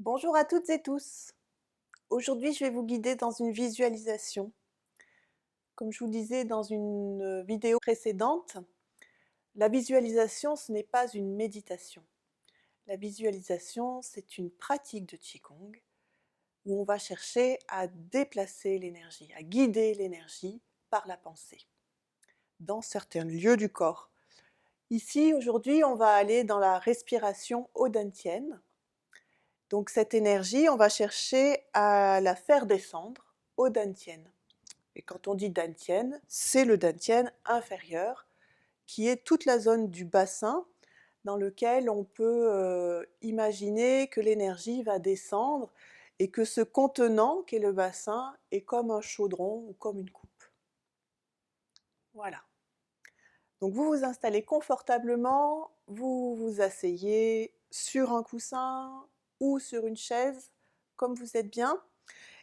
Bonjour à toutes et tous. Aujourd'hui, je vais vous guider dans une visualisation. Comme je vous disais dans une vidéo précédente, la visualisation, ce n'est pas une méditation. La visualisation, c'est une pratique de Qigong où on va chercher à déplacer l'énergie, à guider l'énergie par la pensée dans certains lieux du corps. Ici, aujourd'hui, on va aller dans la respiration odintienne. Donc cette énergie, on va chercher à la faire descendre au dantian. Et quand on dit dantian, c'est le dantian inférieur, qui est toute la zone du bassin dans lequel on peut imaginer que l'énergie va descendre et que ce contenant qu'est le bassin est comme un chaudron ou comme une coupe. Voilà. Donc vous vous installez confortablement, vous vous asseyez sur un coussin ou sur une chaise, comme vous êtes bien.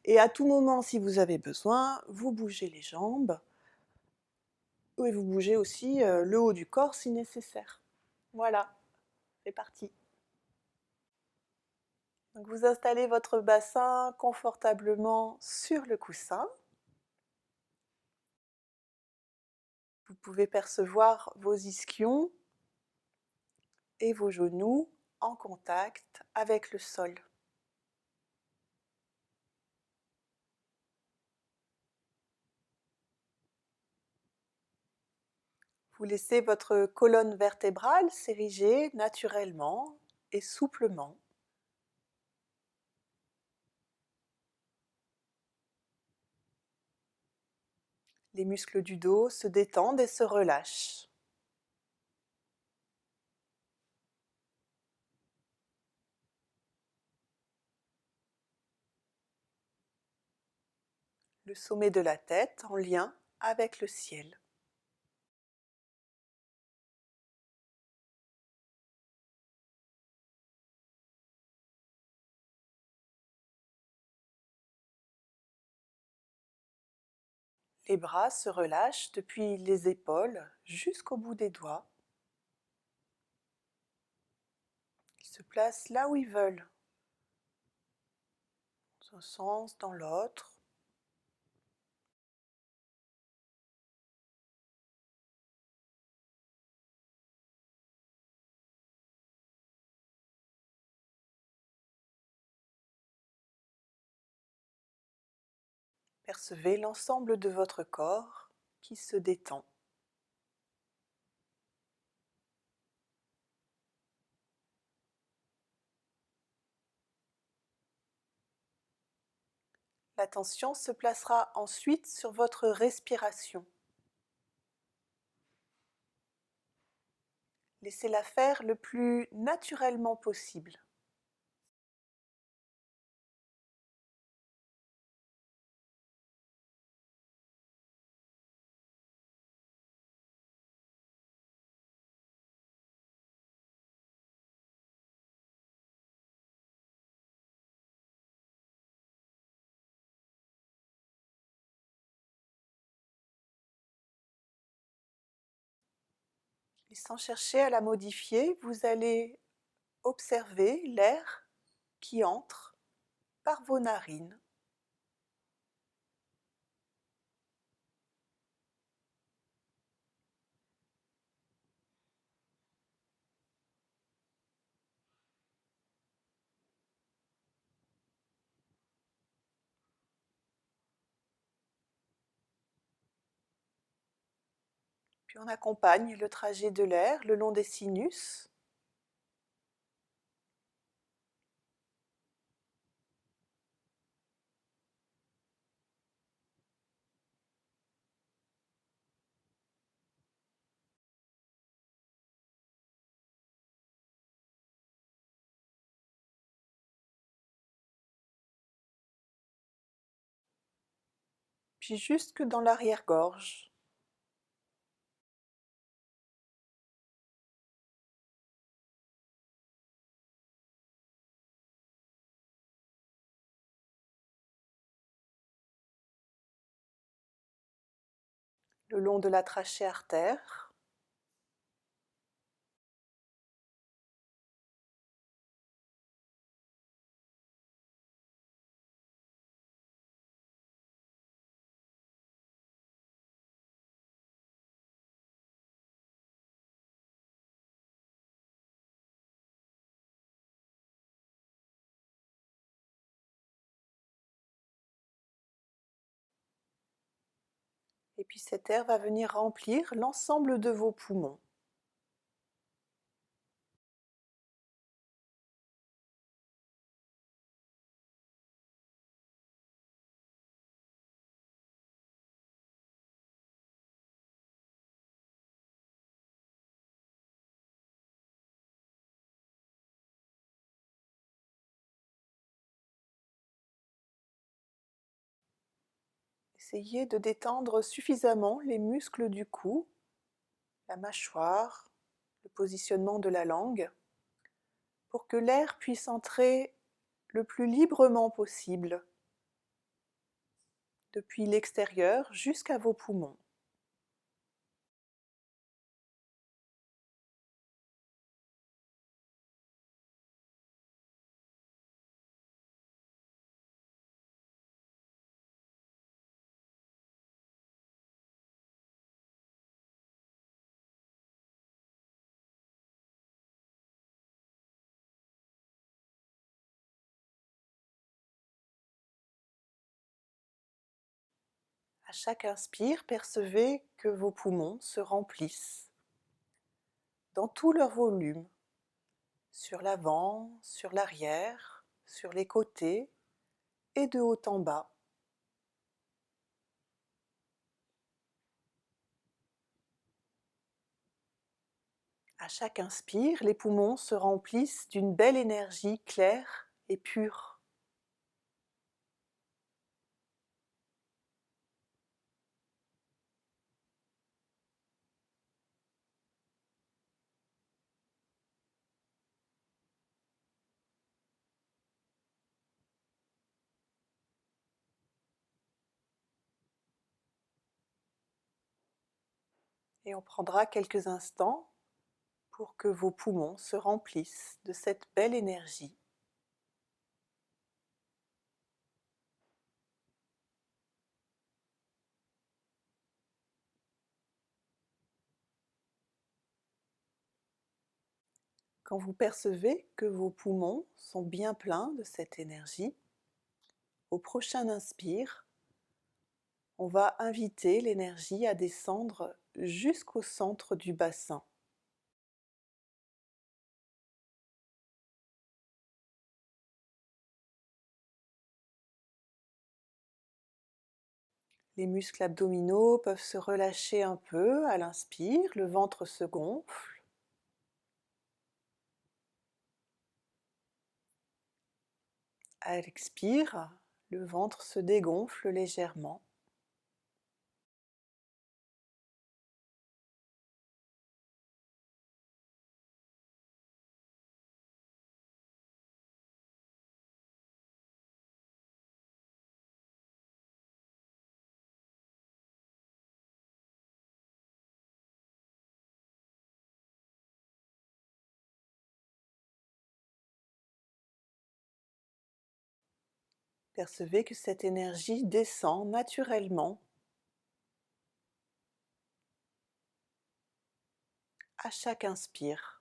Et à tout moment, si vous avez besoin, vous bougez les jambes et vous bougez aussi le haut du corps si nécessaire. Voilà, c'est parti. Donc vous installez votre bassin confortablement sur le coussin. Vous pouvez percevoir vos ischions et vos genoux en contact avec le sol. Vous laissez votre colonne vertébrale s'ériger naturellement et souplement. Les muscles du dos se détendent et se relâchent. Le sommet de la tête en lien avec le ciel. Les bras se relâchent depuis les épaules jusqu'au bout des doigts. Ils se placent là où ils veulent, dans un sens, dans l'autre. Percevez l'ensemble de votre corps qui se détend. L'attention se placera ensuite sur votre respiration. Laissez-la faire le plus naturellement possible. Et sans chercher à la modifier, vous allez observer l'air qui entre par vos narines. Puis on accompagne le trajet de l'air le long des sinus. Puis jusque dans l'arrière-gorge. Le long de la trachée artère. puis cet air va venir remplir l'ensemble de vos poumons. Essayez de détendre suffisamment les muscles du cou, la mâchoire, le positionnement de la langue, pour que l'air puisse entrer le plus librement possible depuis l'extérieur jusqu'à vos poumons. À chaque inspire, percevez que vos poumons se remplissent dans tout leur volume, sur l'avant, sur l'arrière, sur les côtés et de haut en bas. À chaque inspire, les poumons se remplissent d'une belle énergie claire et pure. Et on prendra quelques instants pour que vos poumons se remplissent de cette belle énergie. Quand vous percevez que vos poumons sont bien pleins de cette énergie, au prochain inspire, on va inviter l'énergie à descendre jusqu'au centre du bassin. Les muscles abdominaux peuvent se relâcher un peu à l'inspire, le ventre se gonfle. À l'expire, le ventre se dégonfle légèrement. Percevez que cette énergie descend naturellement à chaque inspire.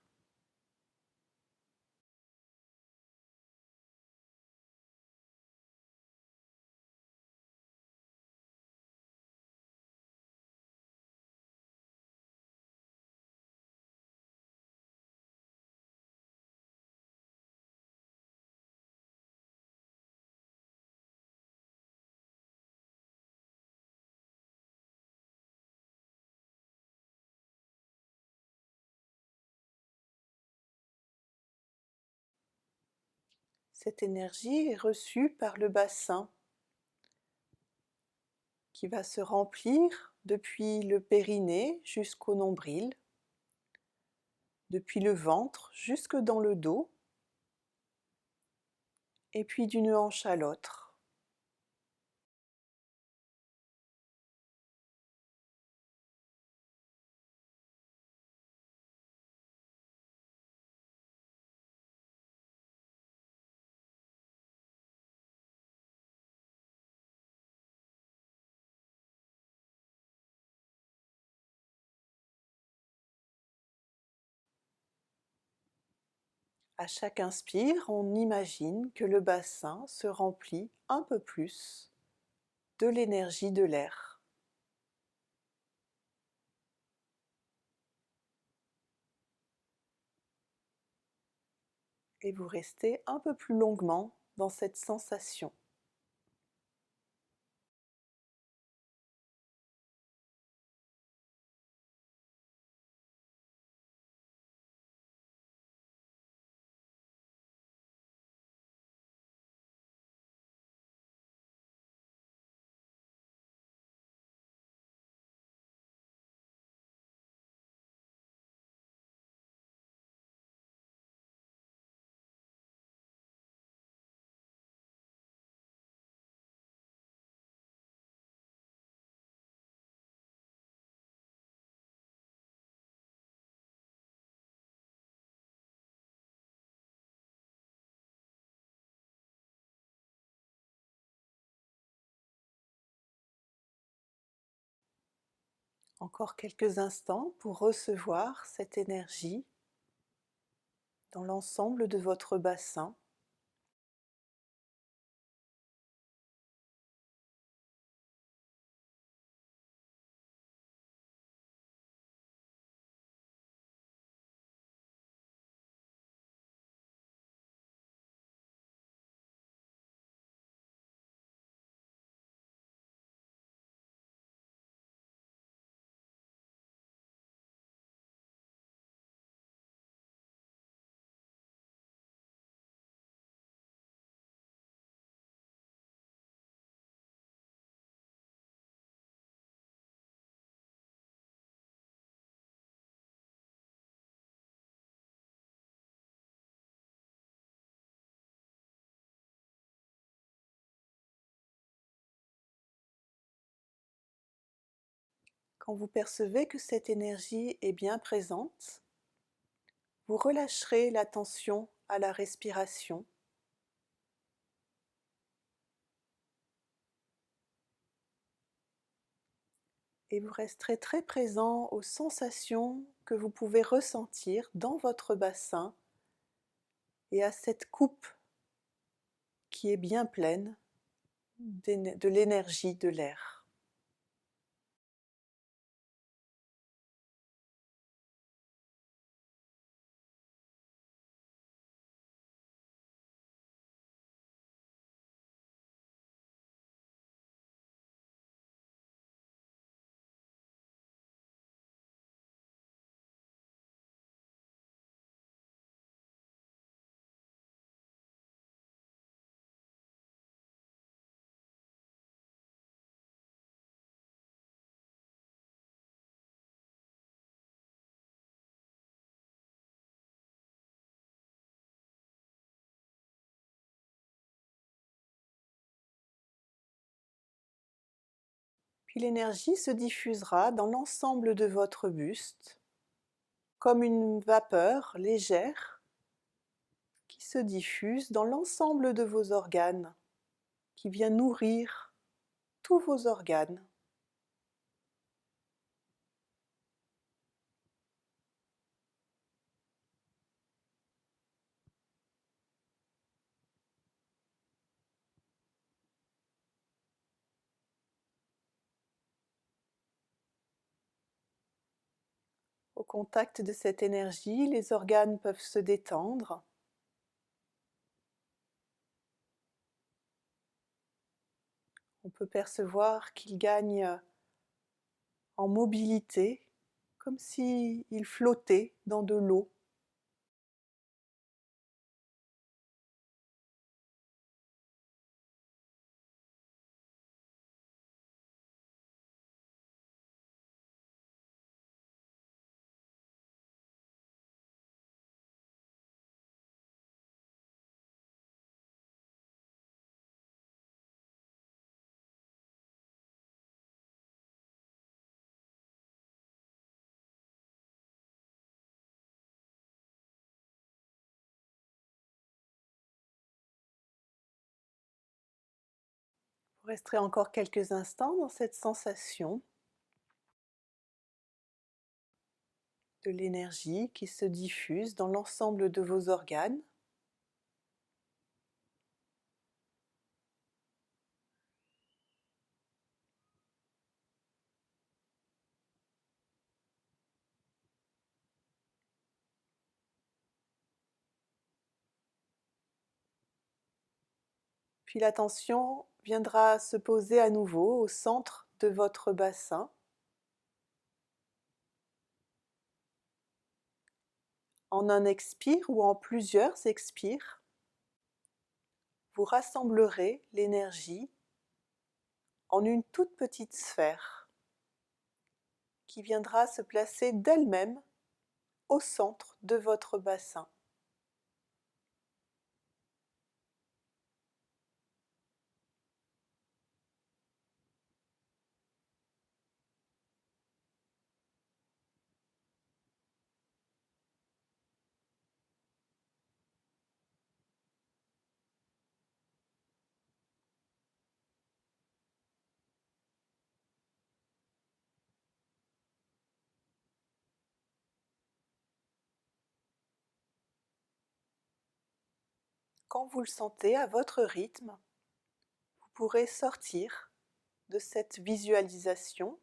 Cette énergie est reçue par le bassin qui va se remplir depuis le périnée jusqu'au nombril, depuis le ventre jusque dans le dos, et puis d'une hanche à l'autre. À chaque inspire, on imagine que le bassin se remplit un peu plus de l'énergie de l'air. et vous restez un peu plus longuement dans cette sensation. Encore quelques instants pour recevoir cette énergie dans l'ensemble de votre bassin. Quand vous percevez que cette énergie est bien présente, vous relâcherez l'attention à la respiration et vous resterez très présent aux sensations que vous pouvez ressentir dans votre bassin et à cette coupe qui est bien pleine de l'énergie de l'air. Puis l'énergie se diffusera dans l'ensemble de votre buste, comme une vapeur légère qui se diffuse dans l'ensemble de vos organes, qui vient nourrir tous vos organes. Au contact de cette énergie, les organes peuvent se détendre. On peut percevoir qu'ils gagnent en mobilité, comme s'ils flottaient dans de l'eau. Vous resterez encore quelques instants dans cette sensation de l'énergie qui se diffuse dans l'ensemble de vos organes. Puis l'attention viendra se poser à nouveau au centre de votre bassin. En un expire ou en plusieurs expires, vous rassemblerez l'énergie en une toute petite sphère qui viendra se placer d'elle-même au centre de votre bassin. Quand vous le sentez à votre rythme, vous pourrez sortir de cette visualisation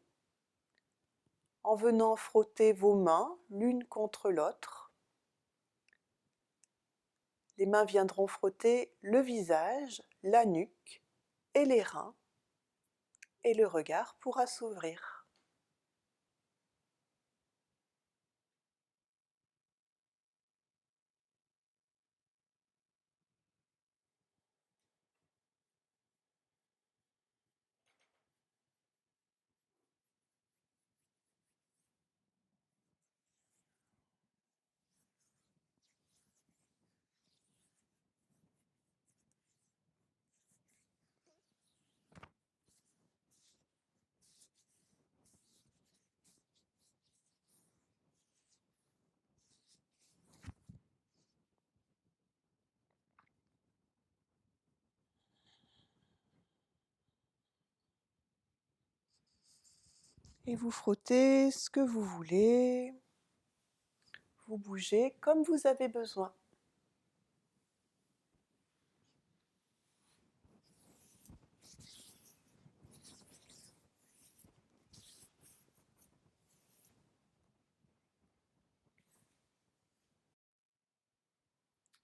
en venant frotter vos mains l'une contre l'autre. Les mains viendront frotter le visage, la nuque et les reins, et le regard pourra s'ouvrir. Et vous frottez ce que vous voulez, vous bougez comme vous avez besoin.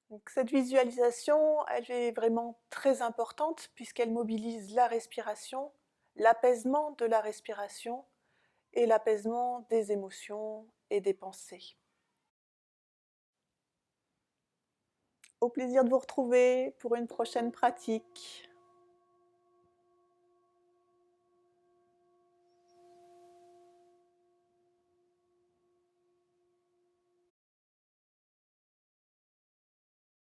Donc cette visualisation, elle est vraiment très importante puisqu'elle mobilise la respiration, l'apaisement de la respiration et l'apaisement des émotions et des pensées. Au plaisir de vous retrouver pour une prochaine pratique.